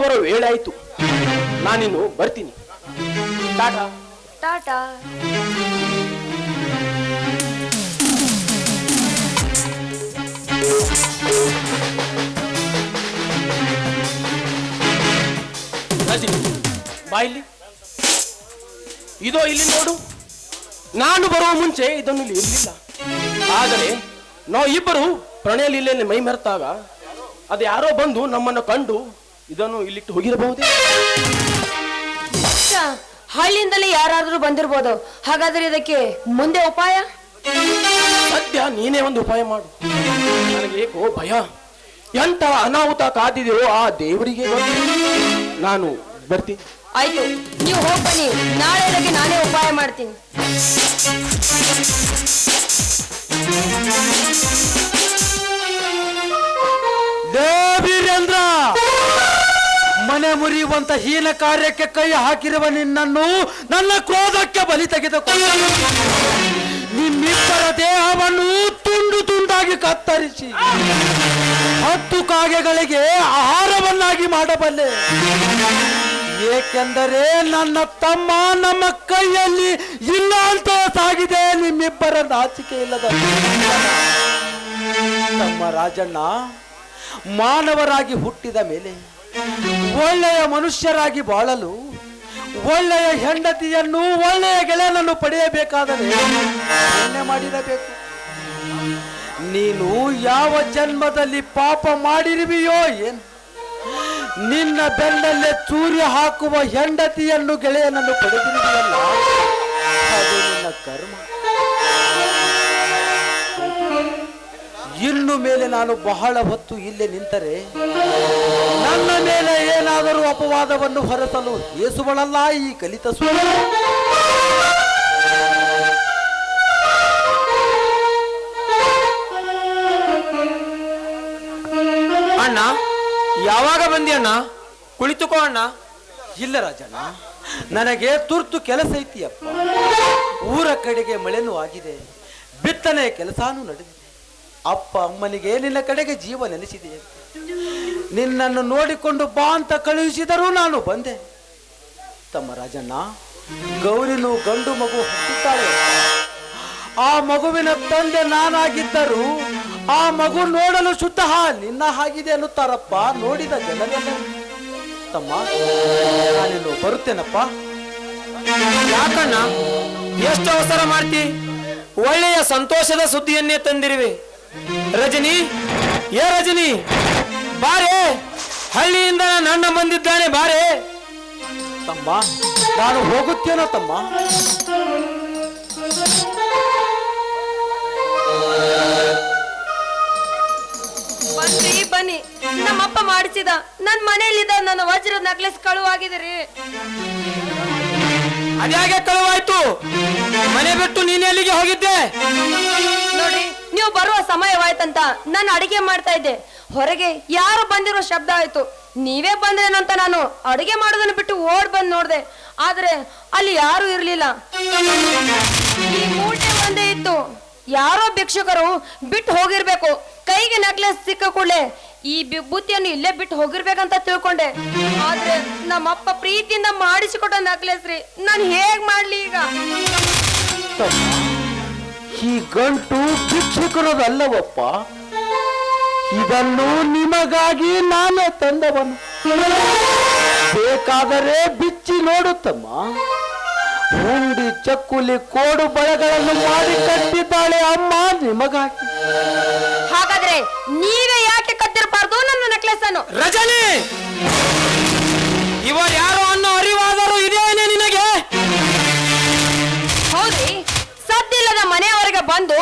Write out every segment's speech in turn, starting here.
ಬರೋ ವೇಳೆ ಆಯ್ತು. ನಾನಿನ್ನು ಬರ್ತೀನಿ. ಟಾಟಾ ಟಾಟಾ. ರಜನಿ, ಬಾ ಇಲ್ಲಿ. ಇದೋ ಇಲ್ಲಿ ನೋಡು. ನಾನು ಬರುವ ಮುಂಚೆ ಇದನ್ನು ಇಲ್ಲಿ ಇರಲಿಲ್ಲ. ಆದರೆ ನಾವು ಇಬ್ಬರು ಪ್ರಣಯ ಲೀಲೆಯಲ್ಲಿ ಮೈ ಮೆರೆತಾಗ ಅದು ಯಾರೋ ಬಂದು ನಮ್ಮನ್ನು ಕಂಡು ಇದನ್ನು ಇಲ್ಲಿಟ್ಟು ಹೋಗಿರಬಹುದೇ? ಹಳ್ಳಿಯಿಂದಲೇ ಯಾರಾದ್ರೂ ಬಂದಿರ್ಬೋದು. ಹಾಗಾದ್ರೆ ಇದಕ್ಕೆ ಮುಂದೆ ಉಪಾಯ? ಸದ್ಯ ನೀನೇ ಒಂದು ಉಪಾಯ ಮಾಡು. ನನಗೆ ಏಕೋ ಭಯ. ಎಂತ ಅನಾಹುತ ಕಾದಿದೆಯೋ ಆ ದೇವರಿಗೆ ಗೊತ್ತು. ನಾನು ಬರ್ತೀನಿ. ಆಯ್ತು, ನೀವು ಹೋಗಿ ಬನ್ನಿ. ನಾಳೆ ಇದಕ್ಕೆ ನಾನೇ ಉಪಾಯ ಮಾಡ್ತೀನಿ. ದೇವೀರೇಂದ್ರ, ಮನೆ ಮುರಿಯುವಂತ ಹೀನ ಕಾರ್ಯಕ್ಕೆ ಕೈ ಹಾಕಿರುವ ನಿನ್ನನ್ನು ನನ್ನ ಕ್ರೋಧಕ್ಕೆ ಬಲಿ ತೆಗೆದುಕೊಂಡು ನಿಮ್ಮಿಬ್ಬರ ದೇಹವನ್ನು ತುಂಡು ತುಂಡಾಗಿ ಕತ್ತರಿಸಿ 10 ಕಾಗೆಗಳಿಗೆ ಆಹಾರವನ್ನಾಗಿ ಮಾಡಬಲ್ಲೆ. ಏಕೆಂದರೆ ನನ್ನ ತಮ್ಮ ನಮ್ಮ ಕೈಯಲ್ಲಿ ಇಲ್ಲ ಅಂತ ಸಾಗಿದೆ ನಿಮ್ಮಿಬ್ಬರ ನಾಚಿಕೆ ಇಲ್ಲದ ತಮ್ಮ ರಾಜಣ್ಣ. ಮಾನವರಾಗಿ ಹುಟ್ಟಿದ ಮೇಲೆ ಒಳ್ಳೆಯ ಮನುಷ್ಯರಾಗಿ ಬಾಳಲು ಒಳ್ಳೆಯ ಹೆಂಡತಿಯನ್ನು ಒಳ್ಳೆಯ ಗೆಳೆಯನನ್ನು ಪಡೆಯಬೇಕಾದರೆ ಪುಣ್ಯ ಮಾಡಿರಬೇಕು. ನೀನು ಯಾವ ಜನ್ಮದಲ್ಲಿ ಪಾಪ ಮಾಡಿರುವೆಯೋ ಏನು, ನಿನ್ನ ಬೆನ್ನಲ್ಲೇ ಚೂರಿ ಹಾಕುವ ಹೆಂಡತಿಯನ್ನು ಗೆಳೆಯನನ್ನು ಪಡೆದಿರುವೆಯಲ್ಲ, ಅದು ನಿನ್ನ ಕರ್ಮ. ಇನ್ನು ಮೇಲೆ ನಾನು ಬಹಳ ಹೊತ್ತು ಇಲ್ಲೇ ನಿಂತರೆ ನನ್ನ ಮೇಲೆ ಏನಾದರೂ ಅಪವಾದವನ್ನು ಹೊರಸಲು ಏಸುಗಳಲ್ಲ ಈ ಕಲಿತ ಸುಳ್ಳು. ಅಣ್ಣ, ಯಾವಾಗ ಬಂದಿ ಅಣ್ಣ? ಕುಳಿತುಕೋ ಅಣ್ಣ. ಇಲ್ಲ ರಾಜಣ್ಣ, ನನಗೆ ತುರ್ತು ಕೆಲಸ ಐತಿಯಪ್ಪ. ಊರ ಕಡೆಗೆ ಮಳೆನೂ ಆಗಿದೆ, ಬಿತ್ತನೆ ಕೆಲಸನೂ ನಡೆದಿದೆ. ಅಪ್ಪ ಅಮ್ಮನಿಗೆ ನಿನ್ನ ಕಡೆಗೆ ಜೀವ ನೆನೆಸಿದೆ. ನಿನ್ನನ್ನು ನೋಡಿಕೊಂಡು ಬಾ ಅಂತ ಕಳುಹಿಸಿದರೂ ನಾನು ಬಂದೆ. ತಮ್ಮ ರಾಜಣ್ಣ, ಗೌರಿನು ಗಂಡು ಮಗು ಹುಟ್ಟುತ್ತಾಳೆ. ಆ ಮಗುವಿನ ತಂದೆ ನಾನಾಗಿದ್ದರೂ ಆ ಮಗು ನೋಡಲು ಶುದ್ಧ ನಿನ್ನ ಹಾಗಿದೆ ಅನ್ನುತ್ತಾರಪ್ಪ ನೋಡಿದ ಜನರೆಲ್ಲ. ತಮ್ಮ, ನಾನಿನ್ನು ಬರುತ್ತೇನಪ್ಪ. ಯಾಕಣ್ಣ ಎಷ್ಟು ಅವಸರ ಮಾಡ್ತಿ? ಒಳ್ಳೆಯ ಸಂತೋಷದ ಸುದ್ದಿಯನ್ನೇ ತಂದಿರುವೆ. ರಜನಿ, ಏ ರಜನಿ, ಬಾರೆ. ಹಳ್ಳಿಯಿಂದ ನನ್ನ ಬಂದಿದ್ದಾನೆ, ಬಾರೆ. ತಮ್ಮ, ನಾನು ಹೋಗುತ್ತೇನೋ ತಮ್ಮ. ಬನ್ನಿ ಬನ್ನಿ. ನಮ್ಮಪ್ಪ ಮಾಡಿಸಿದ ನನ್ನ ಮನೆಯಲ್ಲಿದ್ದ ನನ್ನ ವಜ್ರದ ನೆಕ್ಲೆಸ್ ಕಳುವಾಗಿದ್ರಿ. ಅದ್ಯಾಗೆ ಕಳುವಾಯ್ತು? ಮನೆ ಬಿಟ್ಟು ನೀನ್ ಎಲ್ಲಿಗೆ ಹೋಗಿದ್ದೆ? ನೋಡಿ, ನೀವು ಬರುವ ಸಮಯವಾಯ್ತಂತ ನಾನು ಅಡಿಗೆ ಮಾಡ್ತಾ ಇದ್ದೆ. ಹೊರಗೆ ಯಾರು ಬಂದಿರೋ ಶಬ್ದ ಆಯ್ತು. ನೀವೇ ಬಂದ್ರೇನಂತ ನಾನು ಅಡಿಗೆ ಮಾಡೋದನ್ನ ಬಿಟ್ಟು ಓಡ್ ಬಂದ್ ನೋಡ್ದೆ. ಆದ್ರೆ ಅಲ್ಲಿ ಯಾರು ಇರ್ಲಿಲ್ಲ. ಈ ಮೂಟೆ ಒಂದೇ ಇತ್ತು. ಯಾರೋ ಭಿಕ್ಷುಕರು ಬಿಟ್ಟು ಹೋಗಿರ್ಬೇಕು. ಕೈಗೆ ನೆಕ್ಲೆಸ್ ಸಿಕ್ಕ ಕೂಡಲೇ ಈ ವಿಭೂತಿಯನ್ನು ಇಲ್ಲೇ ಬಿಟ್ಟು ಹೋಗಿರ್ಬೇಕಂತ ತಿಳ್ಕೊಂಡೆ. ಆದ್ರೆ ನಮ್ಮಪ್ಪ ಪ್ರೀತಿಯಿಂದ ಮಾಡಿಸಿಕೊಟ್ಟ ನೆಕ್ಲೆಸ್ ರೀ. ನಾನು ಹೇಗ್ ಮಾಡ್ಲಿ ಈಗ? ಈ ಗಂಟು ಭಿಕ್ಷುಕರದಲ್ಲವಪ್ಪ, ಇದನ್ನು ನಿಮಗಾಗಿ ನಾನೇ ತಂದವನು. ಬೇಕಾದರೆ ಬಿಚ್ಚಿ ನೋಡುತ್ತಮ್ಮ. ಹುಂಡಿ ಚಕ್ಕುಲಿ ಕೋಡು ಬಳೆಗಳನ್ನು ಮಾಡಿ ಕಟ್ಟಿದ್ದಾಳೆ ಅಮ್ಮ ನಿಮಗಾಗಿ. ಹಾಗಾದ್ರೆ ನೀವೇ ಯಾಕೆ ಕತ್ತಿರಬಾರ್ದು ನನ್ನ ನೆಕ್ಲೆಸ್ ಅನ್ನು? ರಜನಿ, ಇವ ಯಾರು ಅನ್ನೋ ಅರಿವಾದರೂ ಇದೆಯೇನೆ ನಿನಗೆ? ಹೌದ್ರಿ, ಸದ್ದಿಲ್ಲದ ಮನೆಯವರೆಗೆ ಬಂದು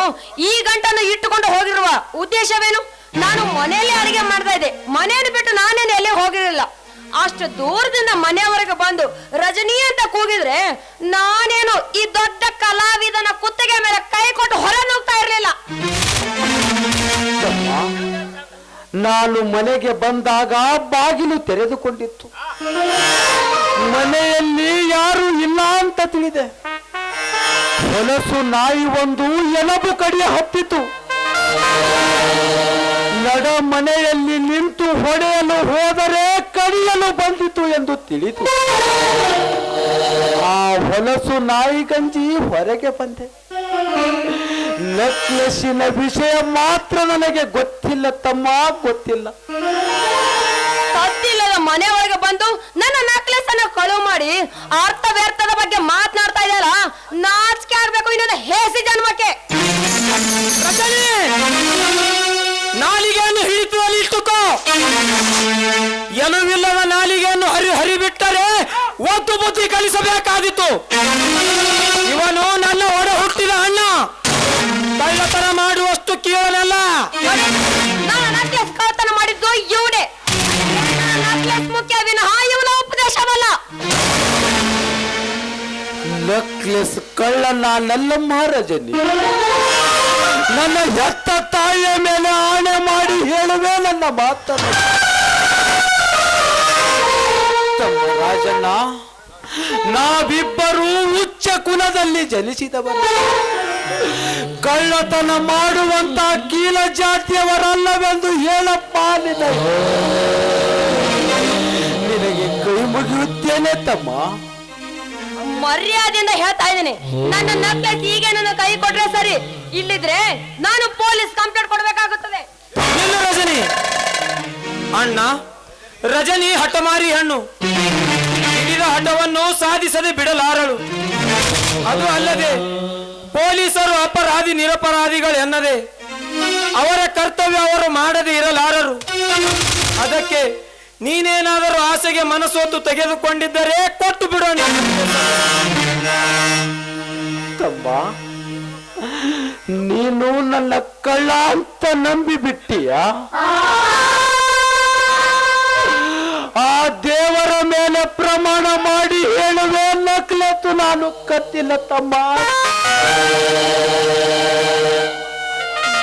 ಈ ಗಂಟನ್ನು ಇಟ್ಟುಕೊಂಡು ಹೋಗಿರುವ ಉದ್ದೇಶವೇನು? ನಾನು ಮನೆಯಲ್ಲೇ ಅಡಿಗೆ ಮಾಡ್ತಾ ಇದ್ದೆ. ಮನೆಯನ್ನು ಬಿಟ್ಟು ನಾನೇನು ಎಲ್ಲೇ ಹೋಗಿರಲಿಲ್ಲ. ಅಷ್ಟು ದೂರದಿಂದ ಮನೆಯವರೆಗೆ ಬಂದು ರಜನಿ ಅಂತ ಕೂಗಿದ್ರೆ ನಾನೇನು ಈ ದೊಡ್ಡ ಕಲಾವಿದನ ಕುತ್ತಿಗೆ ಮೇಲೆ ಕೈ ಕೊಟ್ಟು ಹೊರ ನುಗ್ತಾ ಇರ್ಲಿಲ್ಲ. ನಾನು ಮನೆಗೆ ಬಂದಾಗ ಬಾಗಿಲು ತೆರೆದುಕೊಂಡಿತ್ತು. ಮನೆಯಲ್ಲಿ ಯಾರು ಇಲ್ಲ ಅಂತ ತಿಳಿದೆ. ಹೊಲಸು ನಾಯಿ ಒಂದು ಎಲಬು ಕಡಿಯ ಹತ್ತಿತು. ನಡ ಮನೆಯಲ್ಲಿ ನಿಂತು ಹೊಡೆಯಲು ಹೋದರೆ ಕಡಿಯಲು ಬಂದಿತು ಎಂದು ತಿಳಿದು ಆ ಹೊಲಸು ನಾಯಿ ಗಂಜಿ ಹೊರಗೆ ಬಂದೆ. ನೆಕ್ಲೆಸ್ಸಿನ ವಿಷಯ ಮಾತ್ರ ನನಗೆ ಗೊತ್ತಿಲ್ಲ ತಮ್ಮ, ಗೊತ್ತಿಲ್ಲ. ಸತ್ತಿಲ್ಲದ ಮನೆ ಒಳಗೆ ಬಂದು ನನ್ನ ನೆಕ್ಲೆಸ್ ಅನ್ನ ಕಳುವು ಮಾಡಿ ಅರ್ಥ ವ್ಯರ್ಥದ ಬಗ್ಗೆ ಮಾತನಾಡ್ತಾ ಇದೆಯಲ್ಲ, ನಾಚಿಕೆ ಆಗ್ಬೇಕು ಇನ್ನೊಂದು ಹೇಸಿ ಜನ್ಮಕ್ಕೆ. ನಾಲಿಗೆಯನ್ನು ಹಿಡಿತದಲ್ಲಿ ಇಟ್ಟುಕೋ. ಎನವಿಲ್ಲದ ನಾಲಿಗೆಯನ್ನು ಹರಿಬಿಟ್ಟರೆ ಒತ್ತು ಬುದ್ಧಿ ಕಲಿಸಬೇಕಾದಿತ್ತು. ಇವನು ನನ್ನ ಒಡ ಹುಟ್ಟಿದ ಅಣ್ಣ, ಕಳ್ಳತನ ಮಾಡುವಷ್ಟು ಕೀಳನಲ್ಲ. ನಾನು ನೆಕ್ಲೆಸ್ ಕಳ್ಳತನ ಮಾಡಿದ್ದು ಇವನೇ. ನೆಕ್ಲೆಸ್ ಮುಖ್ಯ ವಿನಃ ಇವನ ಉಪದೇಶವಲ್ಲ. ನೆಕ್ಲೆಸ್ ಕಳ್ಳ ನಾನಲ್ಲಮ್ಮ ರಜನಿ. ನನ್ನ ಹೆತ್ತ ತಾಯಿಯ ಮೇಲೆ ಆಣೆ ಮಾಡಿ ಹೇಳುವೆ ನನ್ನ ಮಾತನ್ನು. ತಮ್ಮ ರಾಜಣ್ಣ, ನಾವಿಬ್ಬರೂ ಉಚ್ಚ ಕುಲದಲ್ಲಿ ಜನಿಸಿದವರು. ಕಳ್ಳತನ ಮಾಡುವಂತ ಕೀಲ ಜಾತಿಯವರಲ್ಲವೆಂದು ಹೇಳಪ್ಪ ನಿನಗೆ ಕೈ ಮುಗಿಯುತ್ತೇನೆ ತಮ್ಮ. ಮರ್ಯಾದೆಯಿಂದ ಹೇಳ್ತಾ ಇದ್ದೀನಿ, ನನ್ನ ನೆಕ್ಲೆಸ್ ಹೀಗೆ ನನ್ನ ಕೈ ಕೊಟ್ರೆ ಸರಿ, ಇಲ್ಲಿದ್ರೆ ನಾನು ಪೊಲೀಸ್ ಕಂಪ್ಲೇಂಟ್ ಕೊಡಬೇಕಾಗುತ್ತದೆ. ನಿಲ್ಲು ರಜನಿ. ಅಣ್ಣ, ರಜನಿ ಹಠಮಾರಿ ಹೆಣ್ಣು. ಹಿಡಿದ ಹಠವನ್ನು ಸಾಧಿಸದೆ ಬಿಡಲಾರಳು. ಅದು ಅಲ್ಲದೆ ಪೊಲೀಸರು ಅಪರಾಧಿ ನಿರಪರಾಧಿಗಳು ಎನ್ನದೆ ಅವರ ಕರ್ತವ್ಯ ಅವರು ಮಾಡದೆ ಇರಲಾರರು. ಅದಕ್ಕೆ ನೀನೇನಾದರೂ ಆಸೆಗೆ ಮನಸೋತು ತೆಗೆದುಕೊಂಡಿದ್ದರೆ ಕೊಟ್ಟು ಬಿಡೋಣ. ತಮ್ಮ, ನೀನು ನನ್ನ ಕಳ್ಳ ಅಂತ ನಂಬಿ ಬಿಟ್ಟಿಯ? ಆ ದೇವರ ಮೇಲೆ ಪ್ರಮಾಣ ಮಾಡಿ ಹೇಳುವೆ, ನಕ್ಲೆತ್ತು ನಾನು ಕತ್ತಿಲ್ಲ ತಮ್ಮ.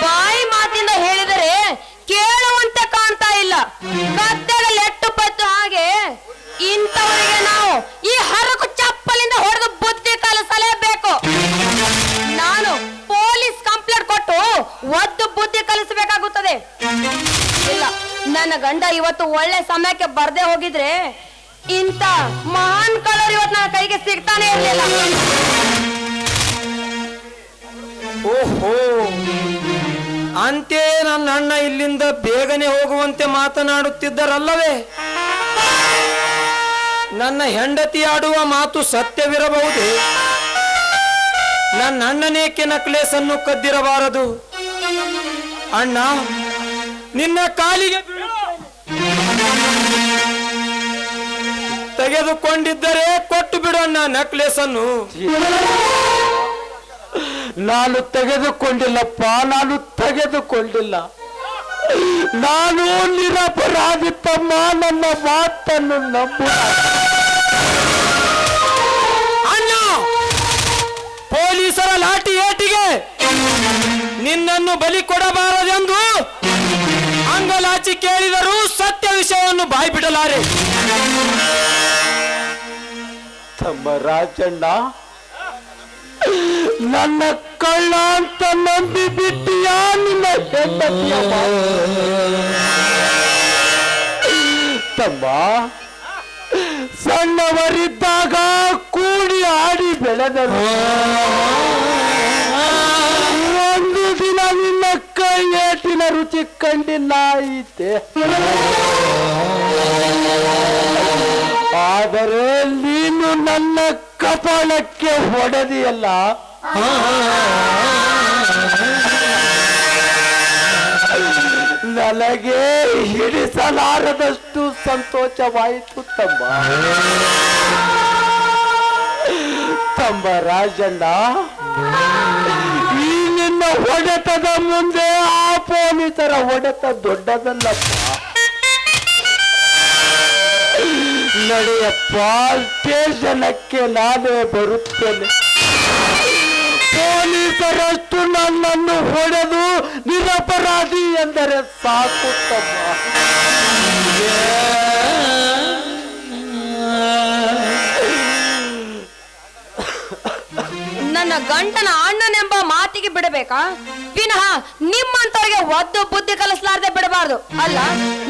ಬಾಯಿ ಮಾತಿಂದ ಹೇಳಿದರೆ ಕೇಳುವಂತೆ ಕಾಣ್ತಾ ಇಲ್ಲ. ಗದ್ದೆಗೆ ಲೆಟ್ಟು ಪತ್ತು ಹಾಗೆ ಇಂಥವರಿಗೆ ನಾವು ಈ ಹರಕು ಚಪ್ಪಲಿಂದ ಹೊಡೆದು ಬುದ್ಧಿ ಕಲಿಸಲೇಬೇಕು. ನಾನು ಪೊಲೀಸ್ ಕಂಪ್ಲೇಂಟ್ ಕೊಟ್ಟು ಒದ್ದು ಬುದ್ಧಿ ಕಲಿಸಬೇಕಾಗುತ್ತದೆ. ಇಲ್ಲ, ನನ್ನ ಗಂಡ ಇವತ್ತು ಒಳ್ಳೆ ಸಮಯಕ್ಕೆ ಬರ್ದೇ ಹೋಗಿದ್ರೆ ಇಂಥ ಮಹಾನ್ ಕಳ್ಳರು ಇವತ್ತು ನನ್ನ ಕೈಗೆ ಸಿಗ್ತಾನೆ ಇರಲಿಲ್ಲ. ಓಹೋ, ಅಂತೆ ನನ್ನ ಅಣ್ಣ ಇಲ್ಲಿಂದ ಬೇಗನೆ ಹೋಗುವಂತೆ ಮಾತನಾಡುತ್ತಿದ್ದರಲ್ಲವೇ? ನನ್ನ ಹೆಂಡತಿ ಆಡುವ ಮಾತು ಸತ್ಯವಿರಬಹುದೇ? ನನ್ನ ಅಣ್ಣನೇಕೆ ನಕ್ಲೇಸ್ ಅನ್ನು ಕದ್ದಿರಬಾರದು? ಅಣ್ಣ, ನಿನ್ನ ಕಾಲಿಗೆ ತೆಗೆದುಕೊಂಡಿದ್ದರೆ ಕೊಟ್ಟು ಬಿಡೋಣ ನೆಕ್ಲೇಸ್ ಅನ್ನು. ನಾನು ತೆಗೆದುಕೊಂಡಿಲ್ಲಪ್ಪ, ನಾನು ತೆಗೆದುಕೊಂಡಿಲ್ಲ. ನಾನು ನಿರಪರಾಧಿ ತಮ್ಮ, ನನ್ನ ಮಾತನ್ನು ನಂಬು. ಅಣ್ಣ, ಪೊಲೀಸರ ಲಾಠಿ ಏಟಿಗೆ ನಿನ್ನನ್ನು ಬಲಿ ಕೊಡಬಾರದೆಂದು ಅಂಗಲಾಚಿ ಕೇಳಿದರೂ ಸತ್ಯ ವಿಷಯವನ್ನು ಬಾಯ್ಬಿಡಲಾರೆ. ತಮ್ಮ ರಾಜಣ್ಣ, ನನ್ನ ಕಳ್ಳ ಅಂತ ನಂಬಿ ಬಿಟ್ಟಿಯ ನಿನ್ನ ಹೆಂಡತಿಯ ತಮ್ಮ. ಸಣ್ಣವರಿದ್ದಾಗ ಕೂಡಿ ಆಡಿ ಬೆಳೆದರು. ಒಂದು ದಿನ ನಿನ್ನ ಕೈ ಏಟಿನ ರುಚಿ ಕಂಡಿಲ್ಲ ಐತೆ. ಆದರೆ ನೀನು ನನ್ನ ಕಪಾಳಕ್ಕೆ ಹೊಡೆದಿಯಲ್ಲ, ನನಗೆ ಹಿಡಿಸಲಾರದಷ್ಟು ಸಂತೋಷವಾಯಿತು ತಮ್ಮ. ತಮ್ಮ ರಾಜಣ್ಣ, ಈ ನಿನ್ನ ಹೊಡೆತದ ಮುಂದೆ ಆ ಪೊಲೀಸರ ಹೊಡೆತ ದೊಡ್ಡದಲ್ಲಪ್ಪ. ನಡೆಯಪ್ಪ, ಸ್ಟೇಷನಕ್ಕೆ ನಾನೇ ಬರುತ್ತೇನೆ. ಪೊಲೀಸರಷ್ಟು ನನ್ನನ್ನು ಹೊಡೆದು ನಿರಪರಾಧಿ ಎಂದರೆ ಸಾಕು ತಮ್ಮ. ನನ್ನ ಗಂಟನ ಅಣ್ಣನೆಂಬ ಮಾತಿಗೆ ಬಿಡಬೇಕಾ ವಿನಃ ನಿಮ್ಮಂತವ್ರಿಗೆ ಒದ್ದು ಬುದ್ಧಿ ಕಲಿಸಲಾರದೆ ಬಿಡಬಾರ್ದು. ಅಲ್ಲ,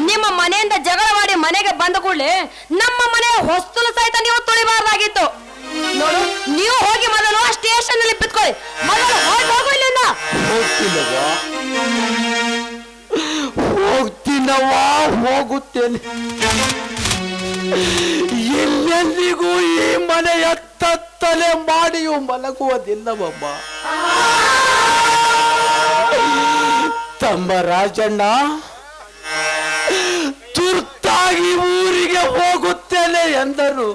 ನಿಮ್ಮ ಮನೆಯಿಂದ ಜಗಳವಾಡಿ ಮನೆಗೆ ಬಂದ ಕೂಡಲೇ ನಮ್ಮ ಮನೆಯ ಹೊಸ್ತಲು ಸಹಿತ ನೀವು ತುಳಿಬಾರ್ದಾಗಿತ್ತು. ನೋಡು, ನೀವು ಹೋಗಿ ಮೊದಲು ಆ ಸ್ಟೇಷನ್ ನಲ್ಲಿ ಬಿತ್ಕೊಳ್ಳಿ. ಮೊದಲು ಹೋಗು ಇಲ್ಲಿಂದ. ಹೋಗ್ತೀನವ್ವಾ, ಹೋಗುತ್ತೇನೆ. ಎಲ್ಲೆಲ್ಲಿಗೂ ಈ ಮನೆಯ ತತ್ತಲೆ ಮಾಡಿಯೂ ಮಲಗುವುದಿಲ್ಲವಮ್ಮ. ತಮ್ಮ ರಾಜಣ್ಣ ತುರ್ತಾಗಿ ಊರಿಗೆ ಹೋಗುತ್ತೇನೆ ಎಂದರು.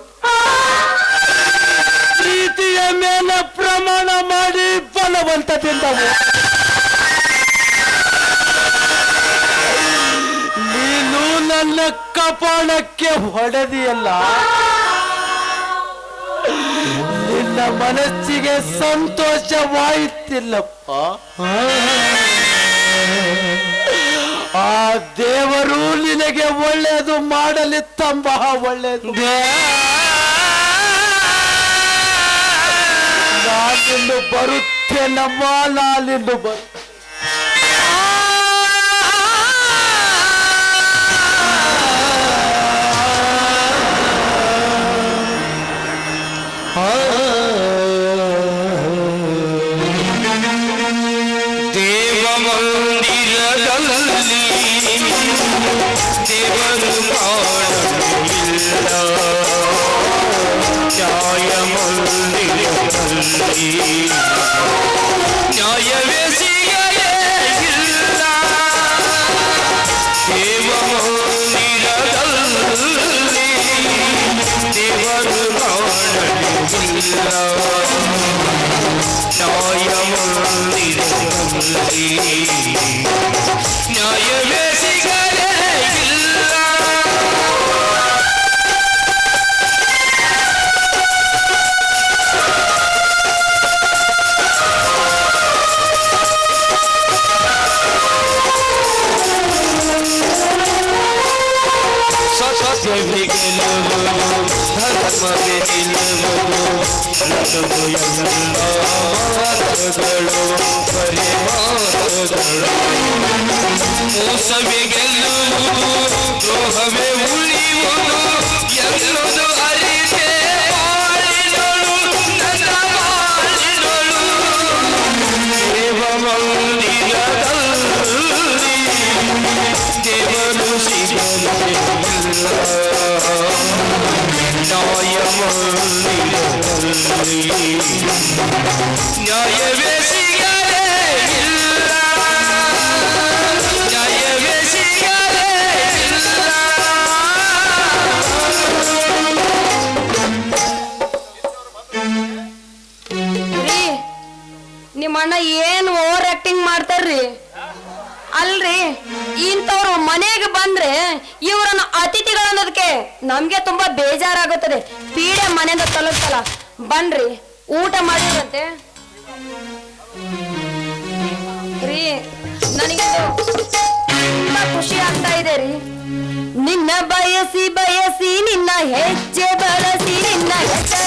ಪ್ರೀತಿಯ ಮೇಲೆ ಪ್ರಮಾಣ ಮಾಡಿ ಬಲವಂತದಿಂದ ನೀನು ನನ್ನ ಕಪಾಳಕ್ಕೆ ಹೊಡೆದಿಯಲ್ಲ. ನಿನ್ನ ಮನಸ್ಸಿಗೆ ಸಂತೋಷವಾಯಿತಿಲ್ಲಪ್ಪ. ಆ ದೇವರು ನಿನಗೆ ಒಳ್ಳೆಯದು ಮಾಡಲಿತ್ತಂಬ ಒಳ್ಳೆಯದು. ನಾನಿನ್ನು ಬರುತ್ತೇನಮ್ಮ, ನಾನಿನ್ನು ನ್ಯಾಯವೇ ಸಿಗಲೇ ಇಲ್ಲ ದೇವಮಂದಿರದಲ್ಲಿ, ದೇವರು ಕಾಣಲಿಲ್ಲ ನ್ಯಾಯಮಂದಿರದಲ್ಲಿ, ನ್ಯಾಯವೇ ಸಿಗಲೇ ಇಲ್ಲ. ಸತ್ಯವೇ ಗೆಲ್ಲುವುದು, ಧರ್ಮವೇ ನಿಲ್ಲುವುದು, ಎಲ್ಲವೂ ಎಲ್ಲ ಮಾತುಗಳು ಬರೀ ಮಾತುಗಳು. ಮೋಸವೇ ಗೆಲ್ಲುವುದು, ದ್ರೋಹವೇ ಉಳಿಯುವುದು, ಎಲ್ಲದು ಅರಿತೆ ಬಾಳಿನಳು ನನ್ನ ಬಾಳಿನಳು. ದೇವಮಂದಿರದಲ್ಲಿ ದೇವರು ಸಿಗಲಿಲ್ಲ ನ್ಯಾಯಮಂದಿರದಲ್ಲಿ, ನ್ಯಾಯವೇ ಸಿಗಲೇ ಇಲ್ಲ, ನ್ಯಾಯವೇ ಸಿಗಲೇ ಇಲ್ಲ. ರೀ, ನಿಮ್ಮ ಅಣ್ಣ ಏನ್ ಓವರ್ ಆಕ್ಟಿಂಗ್ ಮಾಡ್ತಾರ್ರಿ? ಅಲ್ರಿ, ಇಂಥವ್ರು ಮನೆಗೆ ಬಂದ್ರೆ ಇವರನ್ನ ಅತಿಥಿಗಳು ಅನ್ನೋದಕ್ಕೆ ನಮ್ಗೆ ತುಂಬಾ ಬೇಜಾರಾಗುತ್ತದೆ. ಪೀಡೆ ಮನೆಯಿಂದ ತಲುಪ್ತಲ್ಲ. ಬನ್ರಿ, ಊಟ ಮಾಡಿರಂತೆ ರೀ. ನನಗೆ ತುಂಬಾ ಖುಷಿ ಆಗ್ತಾ ಇದೆ ರೀ. ನಿನ್ನ ಬಯಸಿ ಬಯಸಿ ನಿನ್ನ ಹೆಜ್ಜೆ ಬಳಸಿ ನಿನ್ನ ಹೆಜ್ಜೆ